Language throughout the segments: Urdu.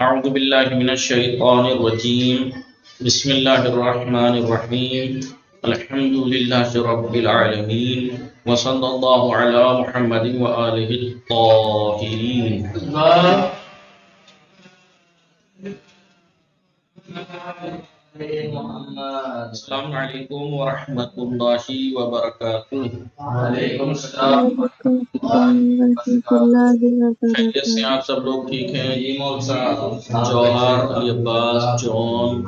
اعوذ باللہ من الشیطان الرجیم بسم اللہ الرحمن الرحیم الحمد للہ رب العالمین وصلی اللہ علی محمد وآلہ الطاہرین۔ السلام علیکم ورحمۃ اللہ وبرکاتہ۔ وعلیکم السلام وعلیکم السلام ورحمۃ اللہ خیریت سے وبرکاتہ۔ آپ سب لوگ ٹھیک ہیں؟ جی مول صاحب جوہر، علی عباس، جون،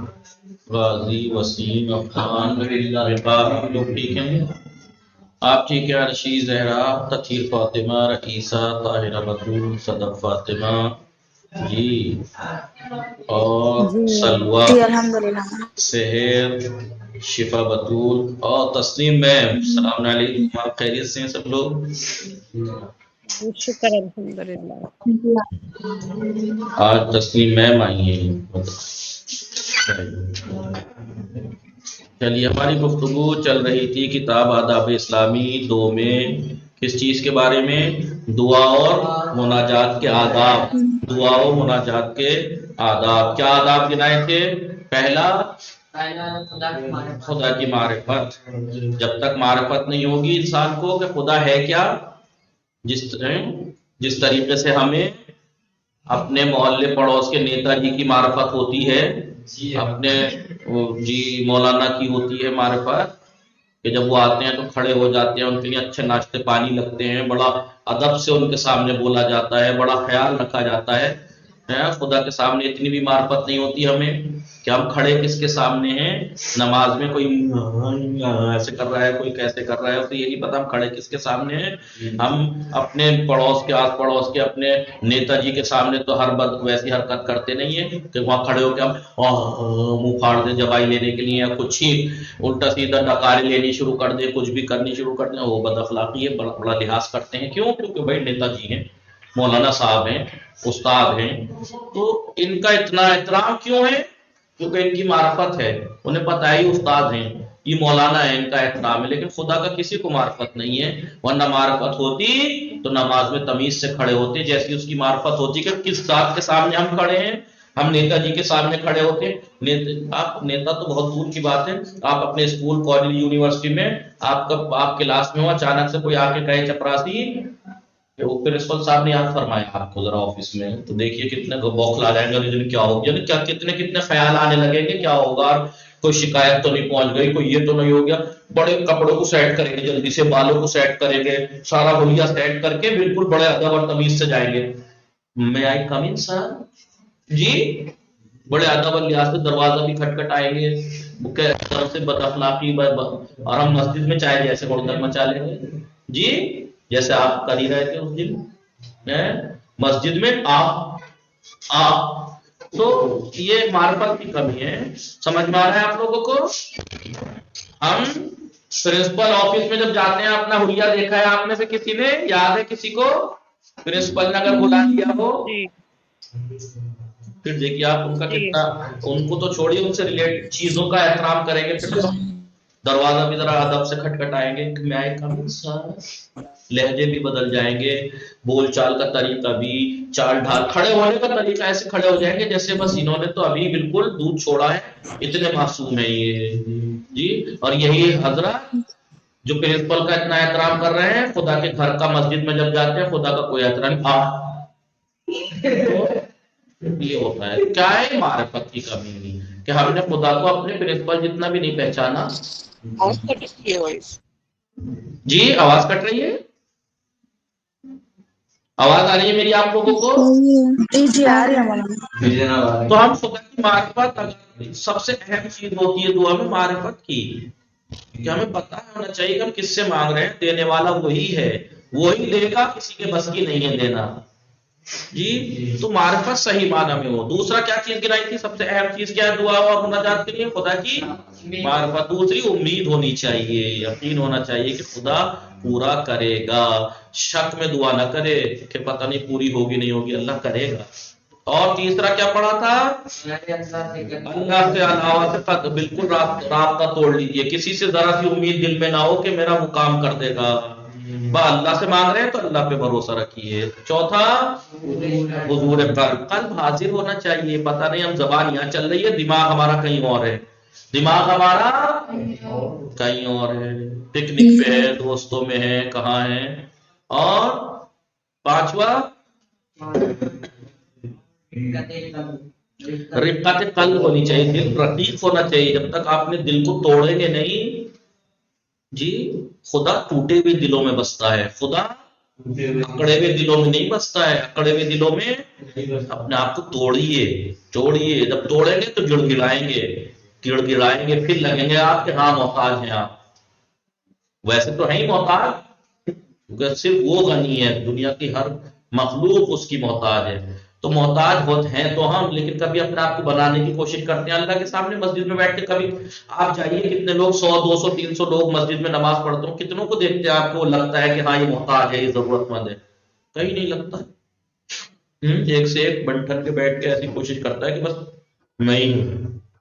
غازی، وسیم، افغان، رفاق، آپ لوگ ٹھیک ہیں؟ آپ ٹھیک ہے؟ عرشی، زہرا، تطہیر فاطمہ، رئیسہ، طاہرہ بطول، صدق فاطمہ، جی، اور سلوہ، جی الحمدللہ۔ سحر، شفا بطول اور تسلیم میم۔ السلام علیکم، آپ خیریت سے ہیں سب لوگ؟ شکر الحمدللہ۔ آج تسلیم میم آئی ہیں۔ چلیے، ہماری گفتگو چل رہی تھی کتاب آداب اسلامی 2 میں، کس چیز کے بارے میں؟ دعا اور مناجات کے آداب۔ دعا و مناجات کے آداب، کیا آداب گنائے تھے؟ پہلا، خدا کی معرفت۔ جب تک معرفت نہیں ہوگی انسان کو کہ خدا ہے کیا، جس طریقے سے ہمیں اپنے محلے پڑوس کے نیتا جی کی معرفت ہوتی ہے، اپنے جی مولانا کی ہوتی ہے معرفت، کہ جب وہ آتے ہیں تو کھڑے ہو جاتے ہیں، ان کے لیے اچھے ناشتے پانی لگتے ہیں، بڑا ادب سے ان کے سامنے بولا جاتا ہے، بڑا خیال رکھا جاتا ہے۔ خدا کے سامنے اتنی بھی معرفت نہیں ہوتی ہمیں کہ ہم کھڑے کس کے سامنے ہیں، نماز میں کوئی ایسے کر رہا ہے، کوئی کیسے کر رہا ہے، تو یہ نہیں پتا ہم کھڑے کس کے سامنے ہیں۔ ہم اپنے پڑوس کے، آس پڑوس کے اپنے نیتا جی کے سامنے تو ہر ویسی حرکت کرتے نہیں ہیں کہ وہاں کھڑے ہو کے ہم منہ پھاڑ دیں جبائی لینے کے لیے، یا کچھ ہی الٹا سیدھا ڈکارے لینی شروع کر دیں، کچھ بھی کرنی شروع کر دیں، وہ بد اخلاقی ہے، بڑا لحاظ کرتے ہیں۔ کیوں؟ کیونکہ بھائی نیتا جی ہیں، مولانا صاحب ہیں، استاد ہیں، تو ان کا اتنا احترام کیوں ہے؟ کیونکہ ان کی معرفت ہے، انہیں پتہ ہے یہ استاد ہیں، یہ مولانا ہے، ان کا احترام ہے۔ لیکن خدا کا کسی کو معرفت نہیں ہے، ورنہ معرفت ہوتی تو نماز میں تمیز سے کھڑے ہوتے، جیسی اس کی معرفت ہوتی کہ کس ذات کے سامنے ہم کھڑے ہیں۔ ہم نیتا جی کے سامنے کھڑے ہوتے، آپ نیتا تو بہت دور کی بات ہے، آپ اپنے اسکول، کالج، یونیورسٹی میں آپ کلاس میں ہو، اچانک سے کوئی آ کے کہے چپراسی کہ وہ پرنسپل صاحب نے یاد فرمایا آپ کو ذرا آفس میں، تو دیکھیے کتنے بوکھلا جائیں گے، کیا ہوگا، یعنی کیا کتنے خیال آنے لگیں گے، کیا ہوگا، کوئی شکایت تو نہیں پہنچ گئی، کوئی یہ تو نہیں ہو گیا۔ بڑے کپڑوں کو سیٹ کریں گے، جلدی سے بالوں کو سیٹ کریں گے، سارا بڑھیا سیٹ کر کے بالکل بڑے ادب اور تمیز سے جائیں گے۔ میں آئی کم ان سر، جی، بڑے ادب اور لحاظ سے دروازہ بھی کھٹکھٹائیں گے، طرف سے بد اخلاقی، اور ہم مسجد میں چاہے جیسے ہڑدنگ مچا لیں گے، جی، جیسے آپ کر ہی رہے تھے اس دن مسجد میں آپ تو یہ معرفت کی کمی ہے۔ سمجھ میں آ رہا ہے آپ لوگوں کو؟ ہم پرنسپل آفس میں جب جاتے ہیں، اپنا حلیہ دیکھا ہے آپ میں سے کسی نے؟ یاد ہے کسی کو پرنسپل نے اگر بلا دیا ہو؟ پھر دیکھیے آپ ان کا کتنا، ان کو تو چھوڑیے، ان سے ریلیٹڈ چیزوں کا احترام کریں گے، پھر دروازہ بھی ذرا ادب سے کھٹکھٹائیں گے، میں آئی کم ان سر، لہجے بھی بدل جائیں گے، بول چال کا طریقہ بھی، چال ڈھال، کھڑے ہونے کا طریقہ ایسے کھڑے ہو جائیں گے جیسے بس انہوں نے تو ابھی بالکل دودھ چھوڑا ہے، اتنے معصوم ہیں یہ، جی۔ اور یہی حضرات جو پرنسپل کا اتنا احترام کر رہے ہیں، خدا کے گھر کا، مسجد میں جب جاتے ہیں خدا کا کوئی احترام یہ ہوتا ہے۔ کیا ہے؟ معرفت کی کمی نہیں کہ ہم نے خدا کو اپنے پرنسپل جتنا بھی نہیں پہچانا۔ جی، آواز کٹ رہی ہے؟ آواز آ رہی ہے میری آپ لوگوں کو؟ جی جی آ رہی ہے مولانا۔ تو ہم خدا کی معرفت، سب سے اہم چیز ہوتی ہے دعا میں معرفت کی، کہ ہمیں پتہ ہونا چاہیے کہ ہم کس سے مانگ رہے ہیں، دینے والا وہی ہے، وہی دے گا، کسی کے بس کی نہیں ہے دینا، جی۔ تو معرفت صحیح معنی میں ہو۔ دوسرا کیا چیز گرائی تھی؟ سب سے اہم چیز کیا ہے دعا اور مناجات کے لیے؟ خدا کی معرفت۔ دوسری امید ہونی چاہیے، یقین ہونا چاہیے کہ خدا پورا کرے گا، شک میں دعا نہ کرے کہ پتہ نہیں پوری ہوگی نہیں ہوگی، اللہ کرے گا۔ اور تیسرا کیا پڑھا تھا؟ اللہ کے علاوہ سے بالکل رابطہ توڑ لیجیے، کسی سے ذرا سی امید دل میں نہ ہو کہ میرا وہ کام کر دے گا، اللہ سے مانگ رہے ہیں تو اللہ پہ بھروسہ رکھیے. چوتھا حضور قلب حاضر ہونا چاہیے. پتہ نہیں ہم زبان یہاں چل رہی ہے، دماغ ہمارا کہیں اور ہے، دماغ ہمارا کہیں اور ہے، پکنک پہ ہے، دوستوں میں ہے، کہاں ہے. اور پانچواں رقت قلب ہونی چاہیے، دل رقیق ہونا چاہیے. جب تک آپ نے دل کو توڑیں گے نہیں جی، خدا ٹوٹے ہوئے دلوں میں بستا ہے، خدا اکڑے ہوئے دلوں میں نہیں بستا ہے. اکڑے ہوئے دلوں میں اپنے آپ کو توڑیے. جب توڑیں گے تو گڑ گڑائیں گے، پھر لگیں گے آپ کہ ہاں محتاج ہیں آپ. ویسے تو ہے ہی محتاج، کیونکہ صرف وہ غنی ہے، دنیا کی ہر مخلوق اس کی محتاج ہے. تو محتاج ہوتے ہیں تو ہم، لیکن کبھی اپنے آپ کو بنانے کی کوشش کرتے ہیں اللہ کے سامنے. مسجد میں بیٹھ کے کبھی آپ جائیے، کتنے لوگ 100 200 300 لوگ مسجد میں نماز پڑھتے ہوں، کتنوں کو دیکھتے ہیں آپ کو لگتا ہے کہ ہاں یہ محتاج ہے، یہ ضرورت مند ہے؟ کہیں نہیں لگتا. ایک سے ایک بنٹھن کے بیٹھ کے ایسی کوشش کرتا ہے کہ بس میں ہی ہوں.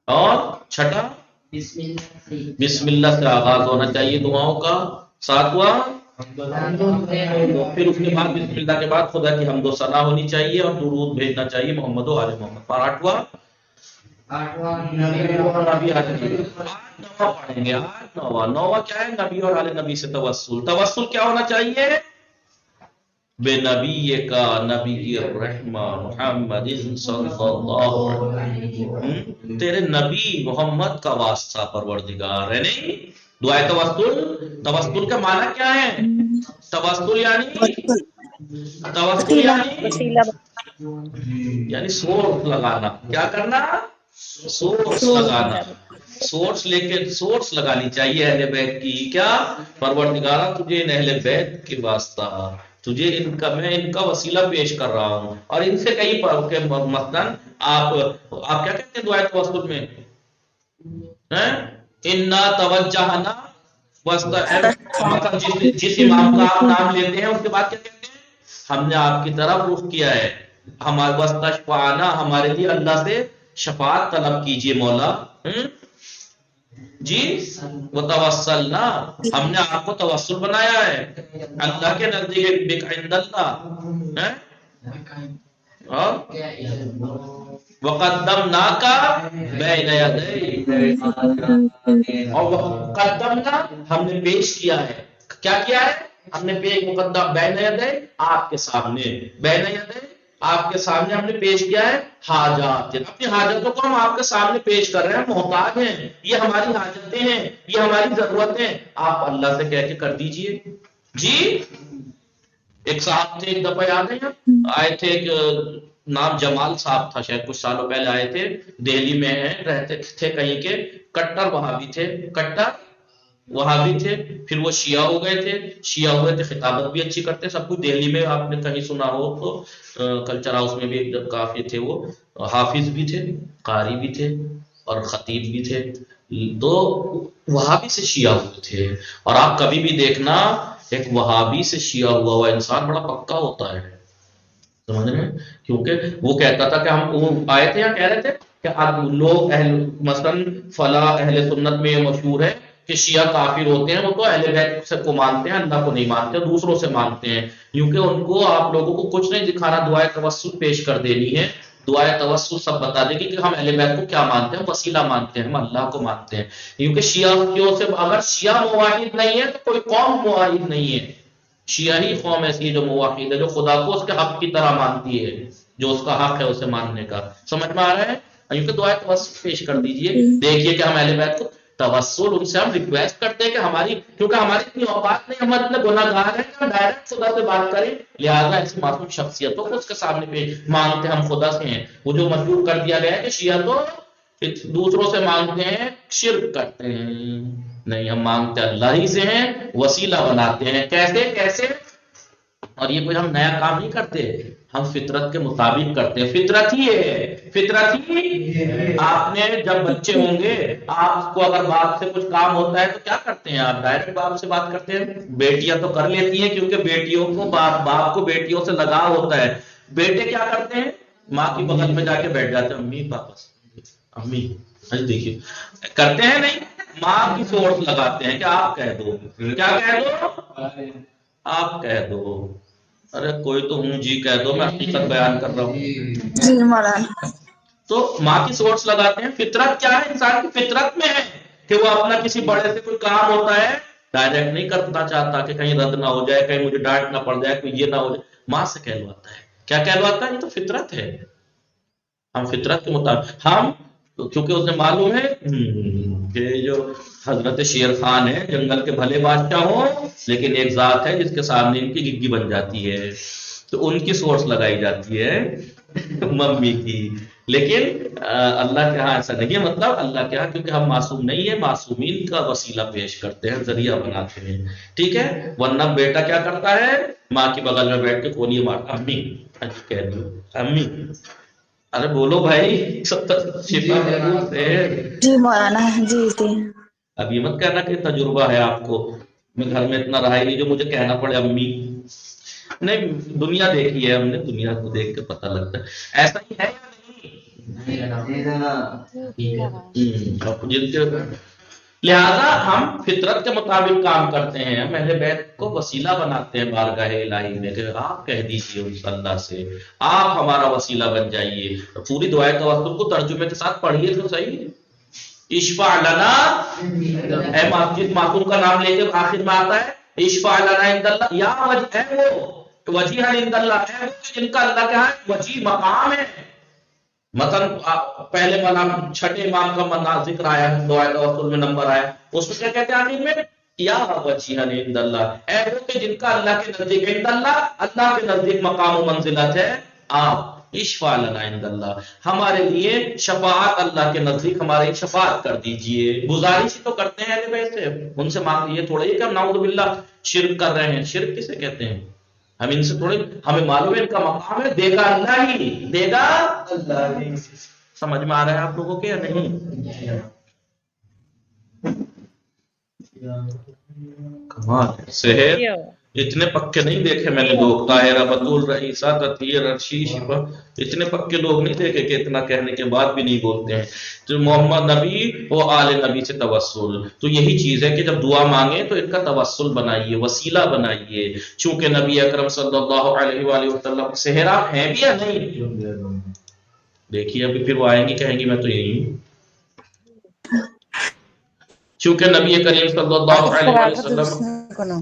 اور چھٹا بسم اللہ سے آغاز ہونا چاہیے دعاؤں کا. ساتواں پھر اس کے بعد بسم اللہ کے بعد خدا کی حمد و ثنا ہونی چاہیے اور درود بھیجنا چاہیے محمد و آل محمد پر. آٹھواں نبی آل نبی. نواں پڑھیں گے آج. نواں کیا ہے؟ نبی اور آل نبی سے توسل. توسل کیا ہونا چاہیے؟ بے نبی کا نبی الرحمہ محمد صلی اللہ علیہ وسلم، تیرے نبی محمد کا واسطہ پروردگار ہے. نہیں دعائے توسل کا معنی کیا ہے؟ توسل یعنی سورس لگانا. کیا کرنا؟ سورس لگانا. سورس لگانی چاہیے اہل بیت کی. کیا؟ پروردگارہ تجھے ان اہل بیت کے واسطہ، تجھے میں ان کا وسیلہ پیش کر رہا ہوں. اور ان سے کئی مثلاً آپ کیا کہتے ہیں دعائے توسل میں؟ انا توجہنا جس امام کا آپ نام لیتے ہیں اس کے بعد کیا کہتے ہیں؟ ہم نے آپ کی طرف رخ کیا ہے. ہمارے واسطہ ہمارے لیے اللہ سے شفاعت طلب کیجئے مولا. جی وتوسلنا، ہم نے آپ کو توسل بنایا ہے اللہ کے نزدیک. بک عند اللہ. اور وقدمناک بین یدی، اور قدمنا ہم نے پیش کیا ہے. کیا کیا ہے؟ ہم نے مقدم بین یدی آپ کے سامنے، بین یدی آپ کے سامنے ہم نے پیش کیا ہے حاجات. اپنی حاجتوں کو ہم آپ کے سامنے پیش کر رہے ہیں. محتاج ہیں، یہ ہماری حاجتیں ہیں، یہ ہماری ضرورتیں، آپ اللہ سے کہہ کے کر دیجئے. جی ایک صاحب تھے، ایک دفعہ یاد ہے آئے تھے، ایک نام جمال صاحب تھا، شاید کچھ سالوں پہلے آئے تھے. دہلی میں رہتے تھے کہیں کے، کٹر وہابی تھے، پھر وہ شیعہ ہو گئے تھے. شیعہ ہوئے تھے، خطابت بھی اچھی کرتے، سب کچھ. دہلی میں آپ نے کہیں سنا ہو تو کلچر ہاؤس میں بھی کافی تھے. وہ حافظ بھی تھے، قاری بھی تھے اور خطیب بھی تھے. تو وہابی سے شیعہ ہوئے تھے. اور آپ کبھی بھی دیکھنا ایک وہابی سے شیعہ ہوا انسان بڑا پکا ہوتا ہے، سمجھ رہے ہیں؟ کیونکہ وہ کہتا تھا کہ ہم وہ آئے تھے یا کہہ رہے تھے کہ اب لوگ مثلاً فلاں اہل سنت میں یہ مشہور ہے کہ شیعہ کافر ہوتے ہیں، وہ تو اہل بیت سے کو مانتے ہیں، اللہ کو نہیں مانتے، دوسروں سے مانتے ہیں. کیونکہ ان کو آپ لوگوں کو کچھ نہیں دکھانا، دعائے توسل پیش کر دینی ہے. دعائے توسل سب بتا دے گی کہ ہم اہل بیت کو کیا مانتے ہیں. وسیلہ مانتے ہیں، ہم اللہ کو مانتے ہیں. کیونکہ شیعہ سے اگر شیعہ موحد نہیں ہے تو کوئی قوم موحد نہیں ہے. شیعہ ہی قوم ایسی ہے جو موحد ہے، جو خدا کو اس کے حق کی طرح مانتی ہے، جو اس کا حق ہے اسے ماننے کا. سمجھ میں آ رہا ہے؟ کیونکہ دعائے توسل پیش کر دیجئے. دیکھیے کہ ہم اہل بیت کو توسل ان سے ہم ریکویسٹ کرتے ہیں کہ کیونکہ ہماری اتنی اوقات نہیں، ہم اتنے گناہ گار ہیں کہ ہم ڈائریکٹ خدا سے بات کریں. لہٰذا ایسی معصوم شخصیتوں کو اس کے سامنے پیش مانگتے ہم خدا سے ہیں. وہ جو مجبور کر دیا گیا ہے کہ شیعہ تو دوسروں سے مانگتے ہیں، شرک کرتے ہیں. نہیں، ہم مانگتے اللہ ہی سے ہیں، وسیلہ بناتے ہیں. کیسے؟ اور یہ کوئی ہم نیا کام نہیں کرتے، ہم فطرت کے مطابق کرتے ہیں. فطرت ہی ہے، فطرت ہی. آپ نے جب بچے ہوں گے، آپ کو اگر باپ سے کچھ کام ہوتا ہے تو کیا کرتے ہیں؟ آپ ڈائریکٹ باپ سے بات کرتے ہیں. بیٹیاں تو کر لیتی ہیں کیونکہ بیٹیوں کو باپ کو بیٹیوں سے لگاؤ ہوتا ہے. بیٹے کیا کرتے ہیں؟ ماں کی بغل میں جا کے بیٹھ جاتے ہیں، امی پاپا امی دیکھیے کرتے ہیں. نہیں، ماں کی سورس لگاتے ہیں کہ آپ کہہ دو. کیا کہہ دو؟ آپ کہہ دو. ارے کوئی تو ہوں جی کہہ دو, میں حقیقت بیان کر رہا ہوں. جی مولانا. تو ماں کی سورس لگاتے ہیں. فطرت کیا ہے؟ انسان کی فطرت میں ہے کہ وہ اپنا کسی بڑے سے کوئی کام ہوتا ہے ڈائریکٹ نہیں کرنا چاہتا کہ کہیں رد نہ ہو جائے, کہیں مجھے ڈانٹ نہ پڑ جائے, کوئی یہ نہ ہو جائے. ماں سے کہلواتا ہے. کیا کہلواتا ہے؟ یہ تو فطرت ہے. ہم فطرت کے مطابق ہم, کیونکہ اسے معلوم ہے کہ جو حضرت شیر خان ہے جنگل کے بھلے بادشاہ ہوں, لیکن ایک ذات ہے جس کے سامنے ان کی گگی بن جاتی ہے, تو ان کی سورس لگائی جاتی ہے ممی کی. لیکن اللہ کے ہاں ایسا نہیں ہے. مطلب اللہ کے ہاں کیونکہ ہم معصوم نہیں ہیں, معصومین کا وسیلہ پیش کرتے ہیں, ذریعہ بناتے ہیں. ٹھیک ہے. ورنہ بیٹا کیا کرتا ہے؟ ماں کے بغل میں بیٹھ کے کھولیے مارتا, امی کہہ دو امی. ارے بولو بھائی, سب شفا محفوظ ہے. جی مولانا. جی جی. اب یہ مت کہنا کہ تجربہ ہے آپ کو, میں گھر میں اتنا رہا ہی نہیں جو مجھے کہنا پڑے امی. نہیں, دنیا دیکھی ہے ہم نے, دنیا کو دیکھ کے پتہ لگتا ہے. ایسا ہی ہے یا نہیں؟ لہذا ہم فطرت کے مطابق کام کرتے ہیں. ہم اہل بیت کو وسیلہ بناتے ہیں بارگاہ الہی میں کہ آپ کہہ دیجیے اس اللہ سے, آپ ہمارا وسیلہ بن جائیے. پوری دعائے توسل کو ترجمے کے ساتھ پڑھیے تو صحیح. اشفع لنا, اے مسجد معصوم کا نام لے کے آخر میں آتا ہے اشفع لنا عند اللہ, یا وجیہ عند اللہ, ہے جن کا اللہ کے ہاں وجیہ مقام ہے. مثلا پہلے مقام چھٹے امام کا ذکر آیا ہے دعائے توسل میں نمبر آیا, اس میں کیا کہتے ہیں آخر میں؟ یا وجیہ عند اللہ, اے وہ کہ جن کا اللہ کے نزدیک, عند اللہ, اللہ کے نزدیک مقام و منزلت ہے, آپ اشفع لنا عند اللہ, ہمارے لیے شفاعت اللہ کے نزدیک ہماری شفاعت کر دیجئے. گزارش تو کرتے ہیں ویسے ان سے مانگ, یہ تھوڑا ہی کہ ہم نعوذ باللہ شرک کر رہے ہیں. شرک کسے کہتے ہیں؟ ہم ان سے تھوڑے, ہمیں معلوم ہے ان کا مقام ہے, دے گا اللہ ہی, دے گا اللہ ہی. سمجھ میں آ رہا ہے آپ لوگوں کے یا نہیں؟ کمال سحر اتنے پکے نہیں دیکھے میں نے لوگ. طاہرہ, بطول, رئیسہ, تطہیر, عرشی, شفا, اتنے پکے لوگ نہیں دیکھے کہ اتنا کہنے کے بعد بھی نہیں بولتے ہیں. تو محمد نبی و آل نبی سے توسل, تو یہی چیز ہے کہ جب دعا مانگیں تو ان کا توسل بنائیے, وسیلہ بنائیے. چونکہ نبی اکرم صلی اللہ علیہ وآلہ وسلم صحرا ہیں بھی یا نہیں؟ دیکھیے ابھی پھر وہ آئیں گی کہیں گی میں تو یہی ہوں. چونکہ نبی کریم صلی اللہ علیہ وآلہ وسلم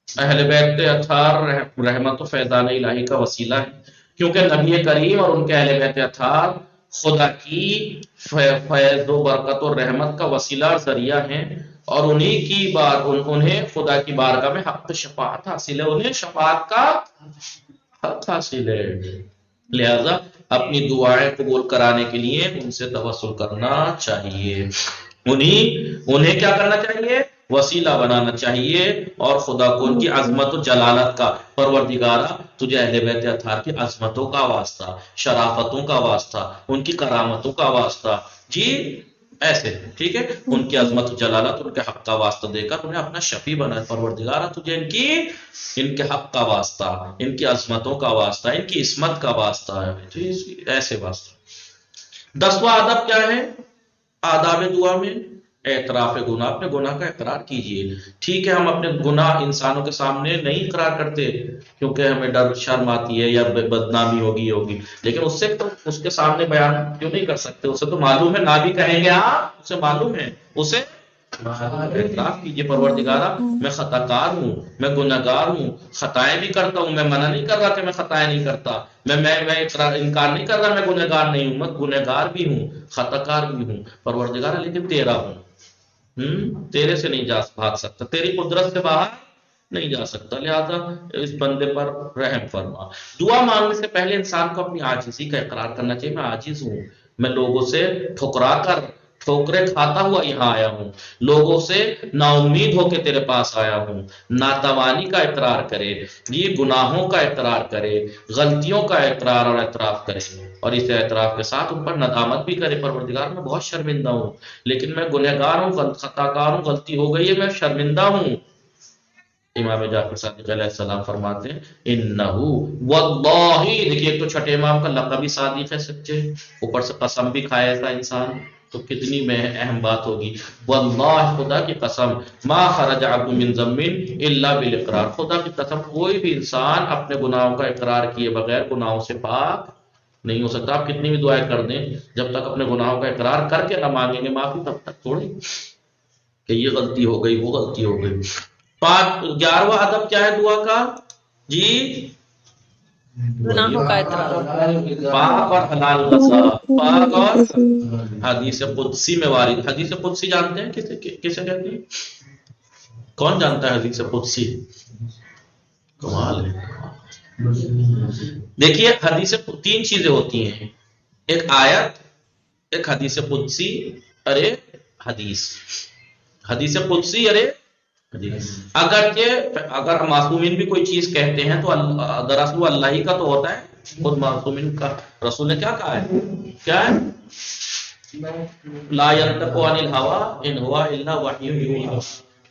اہل بیت اطہار رحمت و فیضان الہی کا وسیلہ ہے. کیونکہ نبی کریم اور ان کے اہل بیت اطہار خدا کی فیض و برکت و رحمت کا وسیلہ اور ذریعہ ہیں, اور انہیں کی انہیں خدا کی بارگاہ میں حق شفاعت حاصل ہے, انہیں شفاعت کا حق حاصل ہے. لہذا اپنی دعائیں قبول کرانے کے لیے ان سے توسل کرنا چاہیے. انہیں کیا کرنا چاہیے؟ وسیلہ بنانا چاہیے. اور خدا کو ان کی عظمت و جلالت کا, پروردگارہ تجھے اہل بیت اطہار کی عظمتوں کا واسطہ, شرافتوں کا واسطہ, ان کی کرامتوں کا واسطہ, جی ایسے, ٹھیک ہے, ان کی عظمت و جلالت, ان کے حق کا واسطہ دے کر انہیں اپنا شفیع بنا. پروردگارہ تجھے ان کے حق کا واسطہ, ان کی عظمتوں کا واسطہ, ان کی عصمت کا واسطہ ہے, ایسے واسطہ. 10واں ادب کیا ہے آداب دعا میں؟ اعتراف گناہ. اپنے گناہ کا اقرار کیجئے. ٹھیک ہے, ہم اپنے گناہ انسانوں کے سامنے نہیں اقرار کرتے کیونکہ ہمیں ڈر شرم آتی ہے یا بدنامی ہوگی, لیکن اس سے تو اس کے سامنے بیان کیوں نہیں کر سکتے؟ اسے تو معلوم ہے, نہ بھی کہیں گے آپ, اسے معلوم ہے, اسے اعتراف کیجئے پروردگارہ میں خطا کار ہوں, میں گنہگار ہوں, خطائیں بھی کرتا ہوں. میں منع نہیں کر رہا کہ میں خطائیں نہیں کرتا, میں انکار نہیں کر رہا میں گنہگار نہیں ہوں, میں گنہگار بھی ہوں, خطا کار بھی ہوں پروردگارہ, لیکن تیرا ہوں. تیرے سے نہیں بھاگ سکتا, تیری قدرت سے باہر نہیں جا سکتا. لہذا اس بندے پر رحم فرما. دعا مانگنے سے پہلے انسان کو اپنی عاجزی کا اقرار کرنا چاہیے. میں عاجز ہوں, میں لوگوں سے ٹھکرا کر ٹھوکریں کھاتا ہوا یہاں آیا ہوں, لوگوں سے نا امید ہو کے تیرے پاس آیا ہوں. ناتوانی کا اقرار کرے, یہ گناہوں کا اقرار کرے, غلطیوں کا اقرار اور اعتراف کرے, اور اس اعتراف کے ساتھ ان پر ندامت بھی کرے. پروردگار میں بہت شرمندہ ہوں, لیکن میں گنہگار ہوں, خطا کار ہوں, غلطی ہو گئی ہے, میں شرمندہ ہوں. امام جعفر صادق علیہ السلام فرماتے ہیں انہو واللہ, دیکھیے ایک تو چھٹے امام کا لقب بھی صادق ہے, سچے, اوپر سے قسم بھی کھائے تھا انسان, تو کتنی اہم بات ہوگی. واللہ خدا کی قسم ما خرج عبد من ذنب الا بالاقرار، خدا کی قسم کوئی بھی انسان اپنے گناہوں کا اقرار کیے بغیر گناہوں سے پاک نہیں ہو سکتا. آپ کتنی بھی دعائیں کر دیں جب تک اپنے گناہوں کا اقرار کر کے نہ مانگیں گے معافی تب تک تھوڑی کہ یہ غلطی ہو گئی وہ غلطی ہو گئی. 11واں ادب کیا ہے دعا کا جی؟ گناہوں کا اقرار. پاک اور حلال غذا، پاک اور حدیث قدسی میں وارد. حدیث قدسی جانتے ہیں کسے کہتے ہیں؟ کون جانتا ہے حدیث قدسی؟ کمال ہے. دیکھیے حدیث 3 چیزیں ہوتی ہیں، ایک آیت، ایک حدیث قدسی اور ایک حدیث. حدیث قدسی ارے حدیث. اگر معصومین بھی کوئی چیز کہتے ہیں تو دراصل وہ اللہ ہی کا تو ہوتا ہے، خود معصومین کا رسول نے کیا کہا ہے؟ کیا ہے؟ لا ينطق عن الهوى ان هو الا وحی یوحی.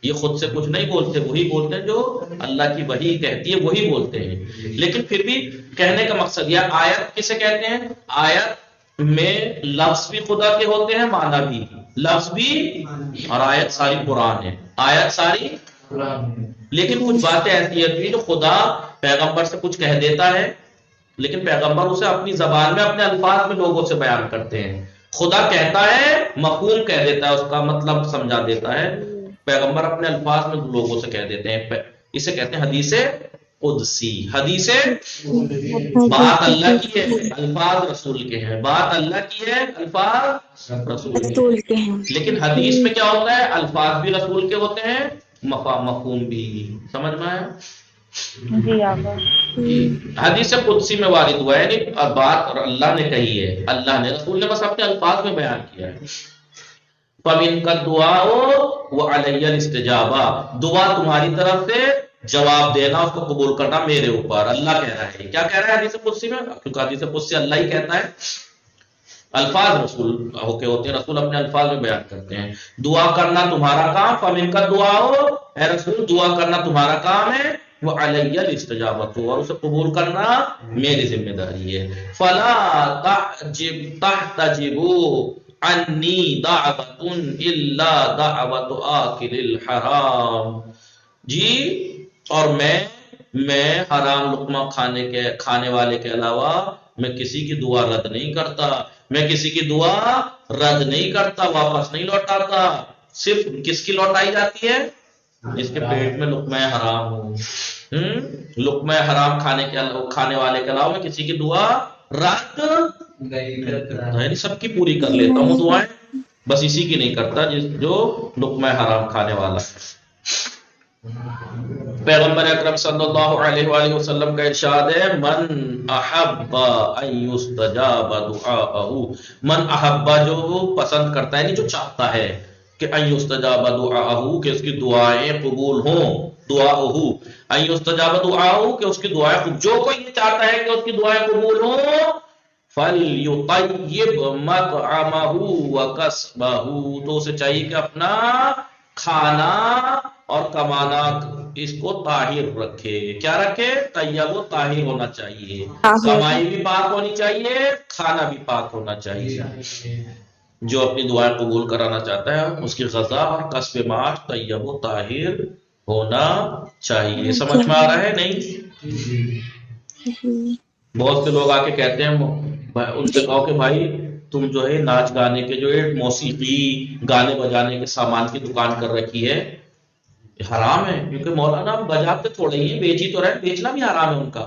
یہ خود سے کچھ نہیں بولتے، وہی بولتے ہیں جو اللہ کی وحی کہتی ہے وہی بولتے ہیں. لیکن پھر بھی کہنے کا مقصد یہ آیت کسے کہتے ہیں؟ آیت میں لفظ بھی خدا کے ہوتے ہیں، معنی بھی، لفظ بھی، اور آیت ساری قرآن ہے، آیت ساری. لیکن کچھ باتیں ایسی ہوتی ہیں جو خدا پیغمبر سے کچھ کہہ دیتا ہے لیکن پیغمبر اسے اپنی زبان میں اپنے الفاظ میں لوگوں سے بیان کرتے ہیں. خدا کہتا ہے مفہوم کہہ دیتا ہے، اس کا مطلب سمجھا دیتا ہے، پیغمبر اپنے الفاظ میں لوگوں سے کہہ دیتے ہیں. اسے کہتے ہیں حدیث قدسی. حدیث بات اللہ کی ہے، الفاظ رسول کے ہیں. بات اللہ کی ہے، الفاظ رسول کے ہیں. لیکن حدیث میں کیا ہوتا ہے؟ الفاظ بھی رسول کے ہوتے ہیں، مفہوم بھی. سمجھ میں آیا؟ جی آقا. حدیث قدسی میں وارد ہوا ہے، یعنی بات اللہ نے کہی ہے، اللہ نے، رسول نے بس اپنے الفاظ میں بیان کیا ہے. فَمِنْ قَدْ دُعَاءُ وَعَلَيَّ الْإِسْتِجَابَةُ، دعا تمہاری طرف سے، جواب دینا، اس کو قبول کرنا میرے اوپر. اللہ کہہ رہا ہے. کیا کہہ رہا ہے حدیث قدسی میں؟ کیونکہ حدیث قدسی اللہ ہی کہتا ہے، الفاظ رسول ہو کے ہوتے ہیں، رسول اپنے الفاظ میں بیان کرتے ہیں. دعا کرنا تمہارا کام، فَمِنْ قَدْ دُعَاءُ، اے رسول دعا کرنا تمہارا کام ہے، وَعَلَيَّ الْإِسْتِجَابَةُ، اور اسے قبول کرنا میری ذمہ داری ہے. فَلَا تَحْتَجِبُوا عَنِّي دَعْوَةٌ إِلَّا دَعْوَةُ آكِلِ الْحَرَامِ. جی اور میں حرام لقمہ کھانے والے کے علاوہ میں کسی کی دعا رد نہیں کرتا. میں کسی کی دعا رد نہیں کرتا، واپس نہیں لوٹاتا. صرف کس کی لوٹائی جاتی ہے؟ جس کے پیٹ میں لقمہ حرام ہو. لقمہ حرام کھانے والے کے علاوہ میں کسی کی دعا رد نہیں کرتا، یعنی سب کی پوری کر لیتا ہوں دعائیں، بس اسی کی نہیں کرتا جو لقمہ حرام کھانے والا ہے. پیغمبر اکرم صلی اللہ علیہ وآلہ وسلم کا ارشاد ہے، من احب ان یستجاب دعاءہ، من احب جو پسند کرتا ہے، یعنی جو چاہتا ہے کہ ان یستجاب دعاءہ، کہ اس کی دعائیں قبول ہوں. دعاءہ ان یستجاب دعاءہ، کہ اس کی دعائیں قبول. جو کوئی یہ چاہتا ہے کہ اس کی دعائیں قبول ہوں، فَلْيُطَيِّبْ مَطْعَمَهُ وَكَسْبَهُ، تو اسے چاہیے کہ اپنا کھانا اور کمانا اس کو طاہر رکھے. کیا رکھے؟ طیب و طاہر ہونا چاہیے. کمائی بھی پاک ہونی چاہیے، کھانا بھی پاک ہونا چاہیے. جو اپنی دعائیں قبول کرانا چاہتا ہے اس کی غذا اور کسب معاش طیب و طاہر ہونا چاہیے. سمجھ میں آ رہا ہے نہیں؟ بہت سے لوگ آ کے کہتے ہیں، ان سے کہو کہ بھائی تم جو ہے ناچ گانے کے جو ہے موسیقی گانے بجانے کے سامان کی دکان کر رکھی ہے، حرام ہے. کیونکہ مولانا بجاتے تھوڑے ہی ہیں، بیچ ہی تو رہے، بیچنا بھی حرام ہے ان کا.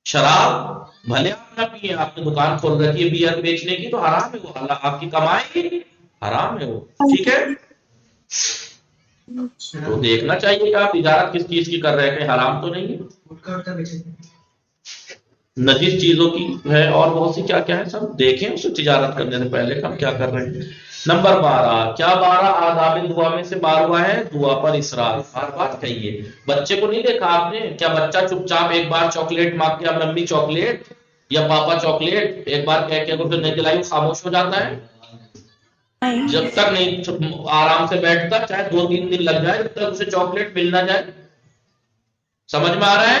شراب بھلے آپ نہ پیے، آپ نے دکان کھول رکھی ہے بیئر بیچنے کی، تو حرام ہے وہ، اللہ آپ کی کمائی حرام ہے وہ. ٹھیک ہے، تو دیکھنا چاہیے کہ آپ تجارت کس چیز کی کر رہے ہیں، کہ حرام تو نہیں ہے، نجس چیزوں کی ہے، اور بہت سی کیا کیا ہے، سب دیکھیں اسے تجارت کرنے سے پہلے ہم کیا کر رہے ہیں. نمبر 12، کیا 12 آداب دعا میں سے 12واں ہے دعا پر اسراف. ہر بات کہیے. بچے کو نہیں دیکھا آپ نے؟ کیا بچہ چپ چاپ ایک بار چاکلیٹ مانگ کے، ممی چاکلیٹ یا پاپا چاکلیٹ ایک بار کہہ کے اگر پھر نہیں دلائی خاموش ہو جاتا ہے؟ جب تک نہیں آرام سے بیٹھتا، چاہے 2-3 دن لگ جائے، جب تک اسے چاکلیٹ مل نہ جائے. سمجھ میں آ رہا ہے؟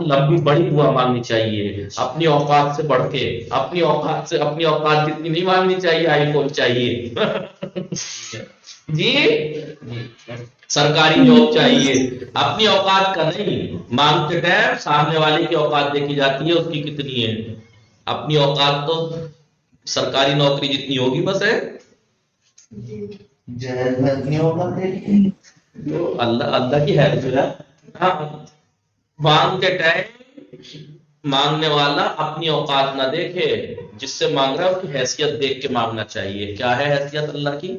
لمبی بڑی دعا مانگنی چاہیے، اپنی اوقات سے بڑھ کے، اپنی اوقات جتنی نہیں مانگنی چاہیے، آئی فون چاہیے جی سرکاری جاب چاہیے، اپنی اوقات کا نہیں، مانگتے ٹائم سامنے والے کی اوقات دیکھی جاتی ہے اس کی کتنی ہے، اپنی اوقات تو سرکاری نوکری جتنی ہوگی بس ہے، اللہ کی ہے جو ہے۔ ہاں مانگتے ٹائم مانگنے والا اپنی اوقات نہ دیکھے، جس سے مانگ رہا ہے اس کی حیثیت دیکھ کے مانگنا چاہیے۔ کیا ہے حیثیت اللہ کی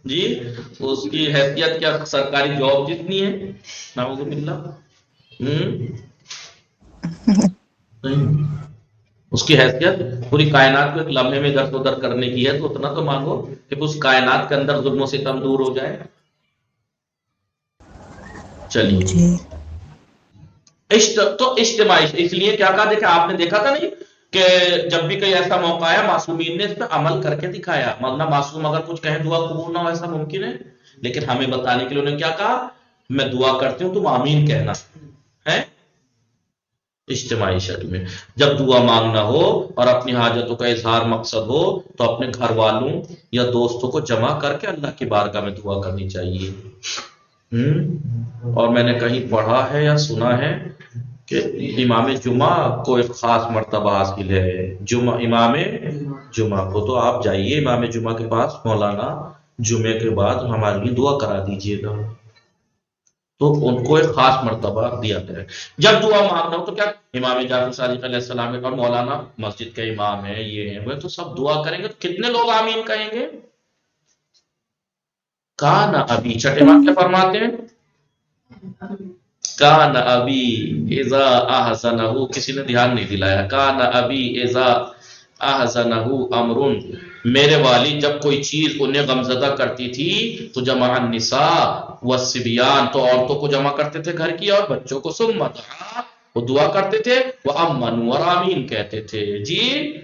جی؟ اس کی حیثیت کیا سرکاری جاب جتنی ہے؟ نعوذ باللہ اس کی حیثیت پوری کائنات کو ایک لمحے میں ادھر ادھر کرنے کی ہے، تو اتنا تو مانگو کہ اس کائنات کے اندر ظلم و ستم دور ہو جائے۔ چلیے تو اجتماعی اس لیے کیا کہا، دیکھا آپ نے دیکھا تھا نہیں کہ جب بھی کوئی ایسا موقع آیا معصومین نے اس پہ عمل کر کے دکھایا، ورنہ معصوم اگر کچھ کہیں دعا قبول نہ ہو ایسا ممکن ہے، لیکن ہمیں بتانے کے لیے انہوں نے کیا کہا، میں دعا کرتی ہوں تم آمین کہنا ہے۔ اجتماعی شکل میں جب دعا مانگنا ہو اور اپنی حاجتوں کا اظہار مقصد ہو تو اپنے گھر والوں یا دوستوں کو جمع کر کے اللہ کی بارگاہ میں دعا کرنی چاہیے۔ اور میں نے کہیں پڑھا ہے یا سنا ہے کہ امام جمعہ کو ایک خاص مرتبہ حاصل ہے، امام جمعہ کو، تو آپ جائیے امام جمعہ کے پاس، مولانا جمعے کے بعد ہمارے لیے دعا کرا دیجیے گا، تو ان کو ایک خاص مرتبہ دیا گیا ہے۔ جب دعا مانگنا ہو تو کیا امام جعفر صادق علیہ السلام اور مولانا مسجد کے امام ہیں، یہ ہیں وہ، تو سب دعا کریں گے تو کتنے لوگ آمین کہیں گے؟ کان ابی، چھٹے ماں کیا فرماتے ہیں، کان ابی اذا احزنہ، کسی نے دھیان نہیں دلایا، کان ابی اذا احزنہ امر، میرے والد جب کوئی چیز انہیں غمزدہ کرتی تھی تو جمع النساء والصبیان، تو عورتوں کو جمع کرتے تھے گھر کی اور بچوں کو، ثم دعا، وہ دعا کرتے تھے، وَأَمَّنُوا، اور آمین کہتے تھے۔ جی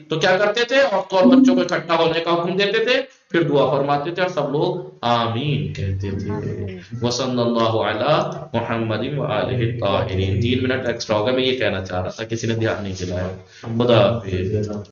تو کیا کرتے تھے، عورتوں اور بچوں کو اکٹھا ہونے کا حکم دیتے تھے، پھر دعا فرماتے تھے اور سب لوگ آمین کہتے تھے۔ وصلی اللہ علی محمد وآلہ الطاہرین۔ 3 منٹ ایکسٹرا ہو گیا، میں یہ کہنا چاہ رہا تھا، کسی نے دھیان نہیں دلایا۔ خدا حافظ۔